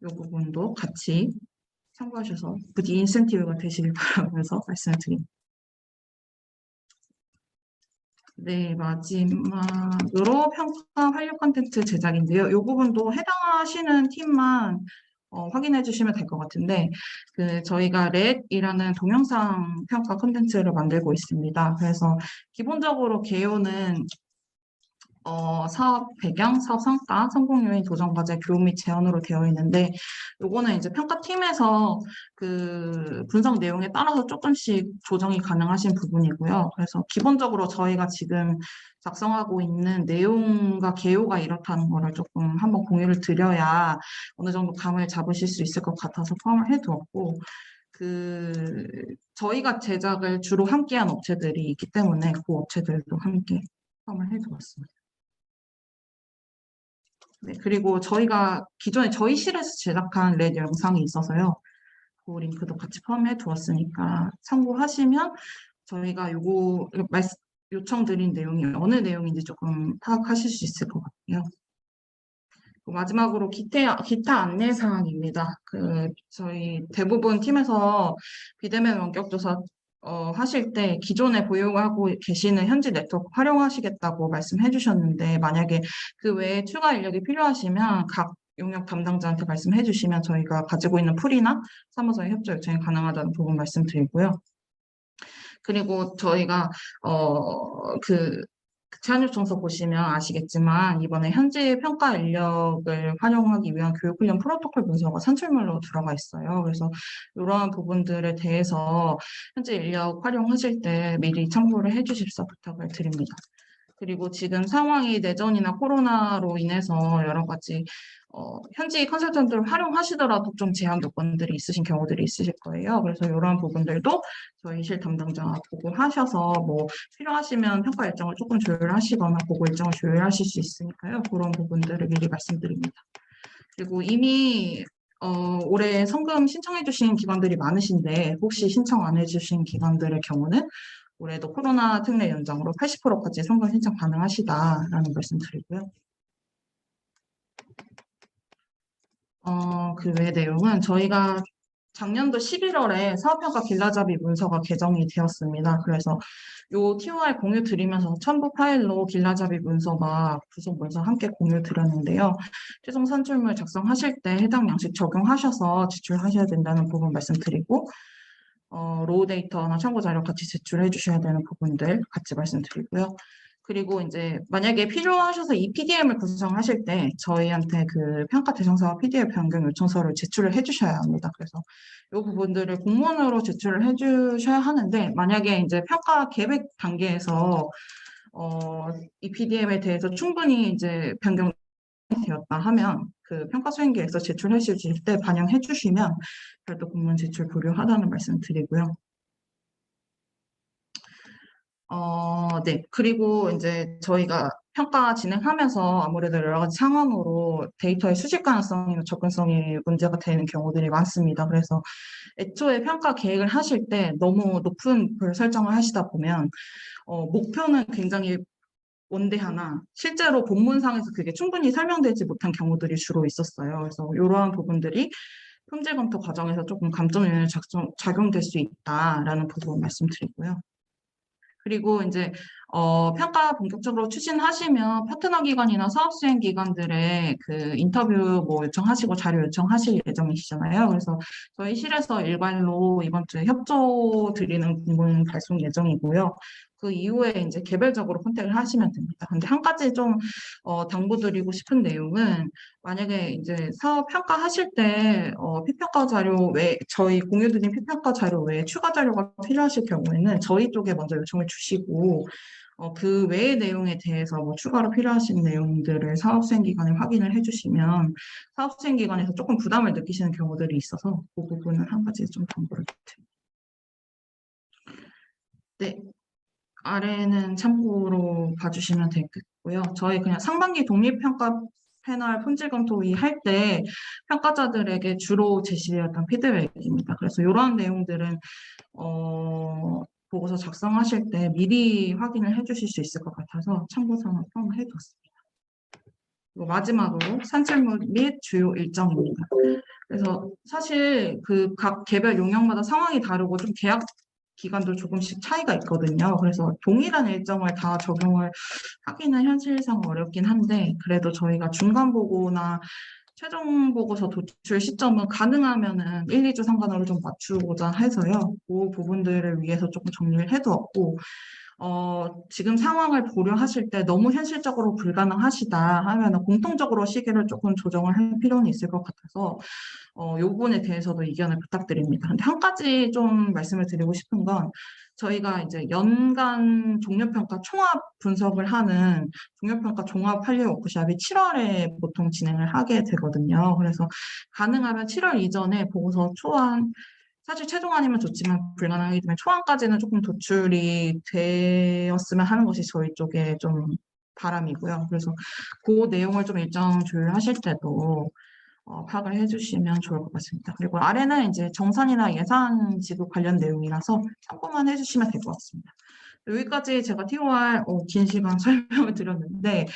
이 부분도 같이 참고하셔서 부디 인센티브가 되시길 바라면서 말씀을 드립니다. 네, 마지막으로 평가 활용 콘텐츠 제작인데요. 이 부분도 해당하시는 팀만 확인해 주시면 될 것 같은데, 저희가 렛이라는 동영상 평가 콘텐츠를 만들고 있습니다. 그래서 기본적으로 개요는 사업 배경, 사업 성과, 성공 요인, 도전 과제, 교훈 및 제언으로 되어 있는데, 요거는 이제 평가팀에서 분석 내용에 따라서 조금씩 조정이 가능하신 부분이고요. 그래서 기본적으로 저희가 지금 작성하고 있는 내용과 개요가 이렇다는 거를 조금 한번 공유를 드려야 어느 정도 감을 잡으실 수 있을 것 같아서 포함을 해두었고, 저희가 제작을 주로 함께한 업체들이 있기 때문에 그 업체들도 함께 포함을 해두었습니다. 네, 그리고 저희가 기존에 저희 실에서 제작한 렛 영상이 있어서요. 그 링크도 같이 포함해 두었으니까 참고하시면 저희가 요청드린 내용이 어느 내용인지 조금 파악하실 수 있을 것 같아요. 마지막으로 기타 안내 사항입니다. 저희 대부분 팀에서 비대면 원격조사 하실 때 기존에 보유하고 계시는 현지 네트워크 활용하시겠다고 말씀해 주셨는데, 만약에 그 외에 추가 인력이 필요하시면 각 용역 담당자한테 말씀해 주시면 저희가 가지고 있는 풀이나 사무소의 협조 요청이 가능하다는 부분 말씀드리고요. 그리고 저희가 제안 요청서 보시면 아시겠지만 이번에 현지 평가 인력을 활용하기 위한 교육훈련 프로토콜 문서가 산출물로 들어가 있어요. 그래서 이러한 부분들에 대해서 현지 인력 활용하실 때 미리 참고를 해주십사 부탁을 드립니다. 그리고 지금 상황이 내전이나 코로나로 인해서 여러 가지 현지 컨설턴트를 활용하시더라도 좀 제한 요건들이 있으신 경우들이 있으실 거예요. 그래서 이러한 부분들도 저희 실 담당자 보고하셔서 뭐 필요하시면 평가 일정을 조금 조율하시거나 보고 일정을 조율하실 수 있으니까요. 그런 부분들을 미리 말씀드립니다. 그리고 이미 올해 성금 신청해 주신 기관들이 많으신데 혹시 신청 안 해주신 기관들의 경우는 올해도 코로나 특례 연장으로 80%까지 성금 신청 가능하시다라는 말씀 드리고요. 그 외의 내용은 저희가 작년도 11월에 사업평가 길라잡이 문서가 개정이 되었습니다. 그래서 요 TOR 공유 드리면서 첨부 파일로 길라잡이 문서와 부속 문서 함께 공유 드렸는데요. 최종 산출물 작성하실 때 해당 양식 적용하셔서 제출하셔야 된다는 부분 말씀드리고, 로우 데이터나 참고 자료 같이 제출해 주셔야 되는 부분들 같이 말씀드리고요. 그리고 이제 만약에 필요하셔서 이 PDM을 구성하실 때 저희한테 그 평가 대상사와 PDF 변경 요청서를 제출을 해주셔야 합니다. 그래서 이 부분들을 공문으로 제출을 해주셔야 하는데, 만약에 이제 평가 계획 단계에서 이 PDM에 대해서 충분히 이제 변경 되었다 하면 그 평가 수행계획서 제출해 주실 때 반영해 주시면 별도 공문 제출 보류하다는 말씀 드리고요. 네. 그리고 이제 저희가 평가 진행하면서 아무래도 여러 가지 상황으로 데이터의 수집 가능성이나 접근성이 문제가 되는 경우들이 많습니다. 그래서 애초에 평가 계획을 하실 때 너무 높은 별 설정을 하시다 보면 목표는 굉장히 원대하나 실제로 본문상에서 그게 충분히 설명되지 못한 경우들이 주로 있었어요. 그래서 이러한 부분들이 품질 검토 과정에서 조금 감점 요인을 작용될 수 있다라는 부분 말씀드리고요. 그리고 이제 평가 본격적으로 추진하시면 파트너 기관이나 사업 수행 기관들의 그 인터뷰 뭐 요청하시고 자료 요청하실 예정이시잖아요. 그래서 저희 실에서 일괄로 이번 주에 협조 드리는 공문 발송 예정이고요. 그 이후에 이제 개별적으로 컨택을 하시면 됩니다. 근데 한 가지 좀 당부드리고 싶은 내용은, 만약에 이제 사업 평가하실 때 피평가 자료 외 저희 공유드린 피평가 자료 외에 추가 자료가 필요하실 경우에는 저희 쪽에 먼저 요청을 주시고, 그 외의 내용에 대해서 뭐 추가로 필요하신 내용들을 사업수행기관에 확인을 해주시면 사업수행기관에서 조금 부담을 느끼시는 경우들이 있어서 그 부분은 한 가지 좀 당부를 드립니다. 네. 아래는 참고로 봐주시면 되겠고요. 저희 그냥 상반기 독립평가 패널 품질 검토위 할 때 평가자들에게 주로 제시되었던 피드백입니다. 그래서 이러한 내용들은 보고서 작성하실 때 미리 확인을 해주실 수 있을 것 같아서 참고사항을 포함해두었습니다. 그리고 마지막으로 산출물 및 주요 일정입니다. 그래서 사실 그 각 개별 용역마다 상황이 다르고 좀 계약 기간도 조금씩 차이가 있거든요. 그래서 동일한 일정을 다 적용을 하기는 현실상 어렵긴 한데, 그래도 저희가 중간 보고나 최종 보고서 도출 시점은 가능하면은 1, 2주 상관으로 좀 맞추고자 해서요. 그 부분들을 위해서 조금 정리를 해두었고, 지금 상황을 고려하실 때 너무 현실적으로 불가능하시다 하면은 공통적으로 시기를 조금 조정을 할 필요는 있을 것 같아서 이 부분에 대해서도 의견을 부탁드립니다. 근데 한 가지 좀 말씀을 드리고 싶은 건, 저희가 이제 연간 종료평가 총합 분석을 하는 종료평가 종합 한류 워크숍이 7월에 보통 진행을 하게 되거든요. 그래서 가능하면 7월 이전에 보고서 초안, 사실 최종 아니면 좋지만 불가능하기 때문에 초안까지는 조금 도출이 되었으면 하는 것이 저희 쪽에 좀 바람이고요. 그래서 그 내용을 좀 일정 조율하실 때도 파악을 해주시면 좋을 것 같습니다. 그리고 아래는 이제 정산이나 예산 지급 관련 내용이라서 참고만 해주시면 될 것 같습니다. 여기까지 제가 TOR 긴 시간 설명을 드렸는데,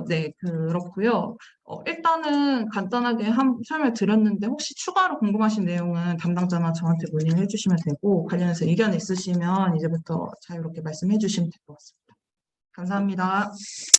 네, 그렇고요. 일단은 간단하게 설명을 드렸는데 혹시 추가로 궁금하신 내용은 담당자나 저한테 문의를 해주시면 되고 관련해서 의견 있으시면 이제부터 자유롭게 말씀해 주시면 될 것 같습니다. 감사합니다.